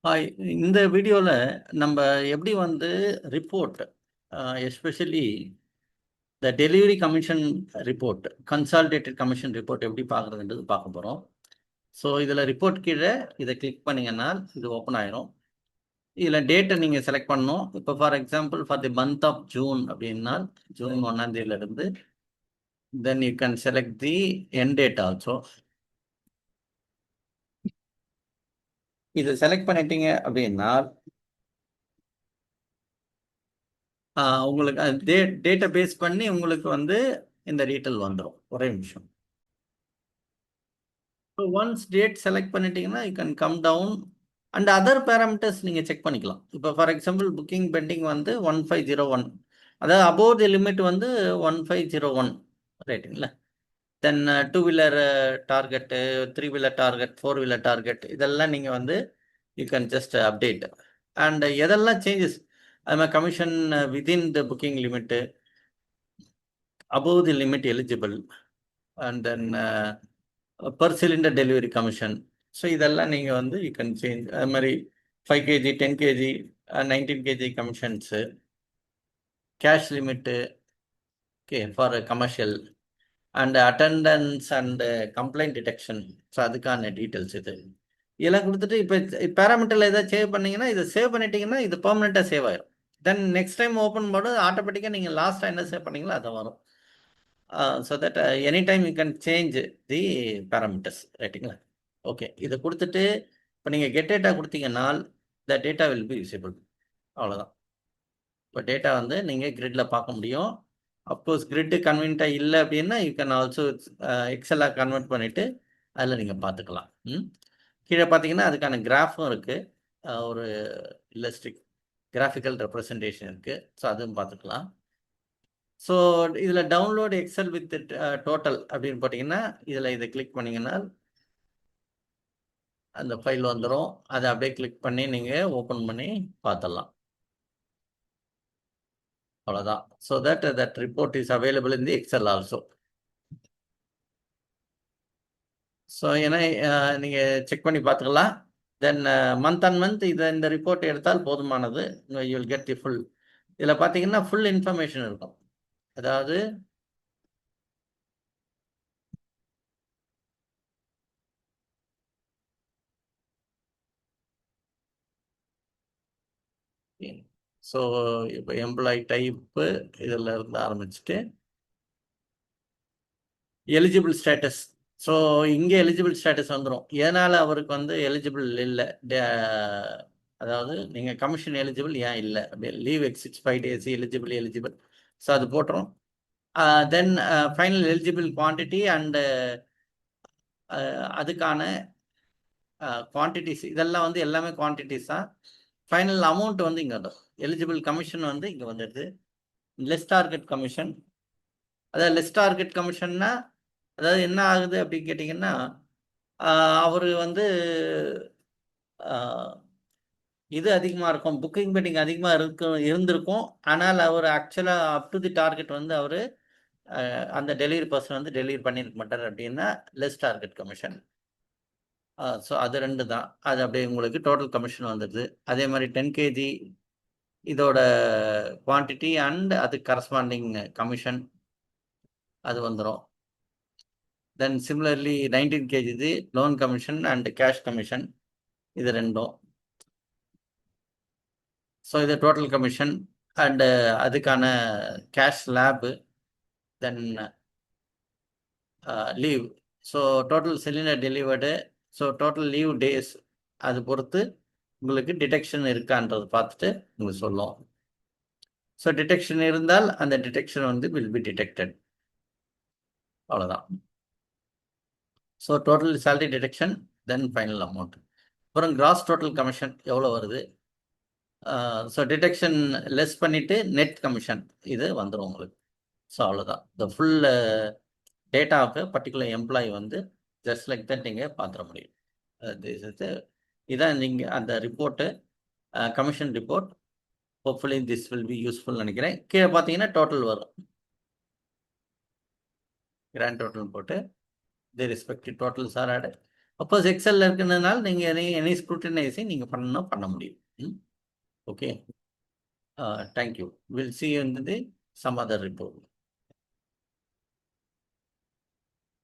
Hi. இந்த வீடியோவில் நம்ம எப்படி வந்து report especially the delivery commission report consolidated commission report எப்படி பார்க்குறதுன்றது பார்க்க போகிறோம். ஸோ இதில் ரிப்போர்ட் கீழே இதை கிளிக் பண்ணிங்கன்னா இது ஓப்பன் ஆயிரும். இதில் டேட்டை நீங்கள் செலக்ட் பண்ணணும். இப்போ for example for the month of June அப்படின்னா ஜூன் 1ஆம் தேதியிலிருந்து then you can select the end date also. இது செலக்ட் பண்ணிட்டீங்க அப்படின்னா உங்களுக்கு டேட்டா பேஸ் பண்ணி உங்களுக்கு வந்து இந்த டீட்டெயில் வந்துடும். ஒரே நிமிஷம். ஸோ ஒன்ஸ் டேட் செலக்ட் பண்ணிட்டீங்கன்னா you can come down and other parameters நீங்கள் செக் பண்ணிக்கலாம். இப்போ ஃபார் எக்ஸாம்பிள் புக்கிங் பெண்டிங் வந்து 1501, அதாவது அபோவ் தி லிமிட் வந்து 1501 ரைட்டுங்களா. Then two wheeler target, three wheeler target, four wheeler target இதெல்லாம் நீங்கள் வந்து you can just update. And எதெல்லாம் சேஞ்சஸ் அது மாதிரி commission within the booking limit, above the limit eligible, and then per cylinder delivery commission. So இதெல்லாம் நீங்கள் வந்து you can change. அது மாதிரி 5 kg 10 kg 19 kg கமிஷன்ஸு, cash limit okay for commercial and attendance and complaint detection. So அதுக்கான details இது இதெல்லாம் கொடுத்துட்டு இப்போ பேராமீட்டரில் எதாவது சேவ் பண்ணிங்கன்னா இதை சேவ் பண்ணிட்டீங்கன்னா இது பெர்மனெண்ட்டாக சேவ் ஆயிடும். தென் நெக்ஸ்ட் டைம் ஓப்பன் பண்ணும்போது ஆட்டோமேட்டிக்காக நீங்கள் லாஸ்ட்டாக என்ன சேவ் பண்ணீங்களோ அதை வரும். So that anytime you can change the parameters ரைட்டுங்களா. ஓகே, இதை கொடுத்துட்டு இப்போ நீங்கள் கெட் டேட்டா கொடுத்தீங்கன்னா the data will be visible. அவ்வளோதான். இப்போ டேட்டா வந்து நீங்கள் கிரிட்டில் பார்க்க முடியும். அப்கோர்ஸ் கிரிட்டு கன்வீனியண்ட்டாக இல்லை அப்படின்னா யூ கேன் ஆல்சோ எக்ஸலாக கன்வெர்ட் பண்ணிவிட்டு அதில் நீங்கள் பார்த்துக்கலாம். கீழே பார்த்தீங்கன்னா அதுக்கான கிராஃபும் இருக்குது, ஒரு இல்லஸ்ட்ரிக் கிராஃபிக்கல் ரெப்ரசன்டேஷன் இருக்குது. ஸோ அதுவும் பார்த்துக்கலாம். ஸோ இதில் டவுன்லோட் எக்ஸல் வித் டோட்டல் அப்படின்னு போட்டிங்கன்னா இதில் இதை கிளிக் பண்ணிங்கன்னா அந்த ஃபைல் வந்துடும். அதை அப்படியே கிளிக் பண்ணி நீங்கள் ஓப்பன் பண்ணி பார்த்துடலாம். அவ்வளோதான். So that report is available in the Excel also. So ஏன்னா நீங்கள் செக் பண்ணி பார்த்துக்கலாம். தென் மந்த் அண்ட் மந்த் இந்த ரிப்போர்ட் எடுத்தால் போதுமானது. You will get the full. இதில் பார்த்தீங்கன்னா ஃபுல் இன்ஃபர்மேஷன் இருக்கும். அதாவது ஸோ இப்போ எம்ப்ளாயி டைப்பு இதில் இருந்து ஆரம்பிச்சுட்டு எலிஜிபிள் ஸ்டேட்டஸ். ஸோ இங்கே எலிஜிபிள் ஸ்டேட்டஸ் வந்துடும். ஏனால் அவருக்கு வந்து எலிஜிபிள் இல்லை, அதாவது நீங்கள் கமிஷன் எலிஜிபிள் ஏன் இல்லை அப்படி leave exits 5 days eligible. So அது போட்டுரும். தென் ஃபைனல் எலிஜிபிள் குவான்டிட்டி அண்டு அதுக்கான குவான்டிட்டிஸ் இதெல்லாம் வந்து எல்லாமே குவான்டிட்டிஸ் தான். ஃபைனல் அமௌண்ட் வந்து இங்கே வரும். எலிஜிபிள் கமிஷன் வந்து இங்கே வந்துடுது. லெஸ் டார்கெட் கமிஷன், அதாவது லெஸ் டார்கெட் கமிஷன்னா அதாவது என்ன ஆகுது அப்படின்னு கேட்டிங்கன்னா அவர் வந்து இது அதிகமாக இருக்கும், புக்கிங் பெண்டிங் அதிகமாக இருந்திருக்கும். ஆனால் அவர் ஆக்சுவலாக அப் டு தி டார்கெட் வந்து அவர் அந்த டெலிவரி பர்சன் வந்து டெலிவரி பண்ணியிருக்க மாட்டார் அப்படின்னா லெஸ் டார்கெட் கமிஷன். ஸோ அது ரெண்டு தான். அது அப்படியே உங்களுக்கு டோட்டல் கமிஷன் வந்துடுது. அதே மாதிரி 10 kg இதோட குவான்டிட்டி அண்ட் அது கரஸ்பாண்டிங் கமிஷன் அது வந்துடும். தென் சிமிலர்லி 19 kg இது loan commission and cash commission இது ரெண்டும். ஸோ இது டோட்டல் கமிஷன் அண்டு அதுக்கான கேஷ் லேபு, தென் leave. So total cylinder delivered, so total leave days அது பொறுத்து உங்களுக்கு டிடெக்ஷன் இருக்கான்றது பார்த்துட்டு உங்களுக்கு சொல்லும். ஸோ டிடெக்ஷன் இருந்தால் அந்த டிடெக்ஷன் வந்து வில் பி டிடெக்டட். அவ்வளோதான். So total salary deduction then final amount. அப்புறம் கிராஸ் டோட்டல் கமிஷன் எவ்வளோ வருது. ஸோ டிடெக்ஷன் லெஸ் பண்ணிவிட்டு நெட் கமிஷன் இது வந்துடும் உங்களுக்கு. ஸோ அவ்வளோதான். இந்த ஃபுல் டேட்டாவுக்கு பர்டிகுலர் எம்ப்ளாயி வந்து ஜஸ்ட் லைக் தட் நீங்கள் பார்த்துட முடியும். இதான் நீங்கள் அந்த report commission report. Hopefully this will be useful நினைக்கிறேன். கீழே பார்த்தீங்கன்னா டோட்டல் வரும். கிராண்ட் டோட்டல் போட்டு the respective totals are added. Suppose எக்ஸல்ல இருக்குன்றதுனால நீங்க எனி ஸ்க்ரூட்டினைசிங் நீங்க பண்ணணும், பண்ண முடியும். Okay. Thank you. Will see you in the some other report.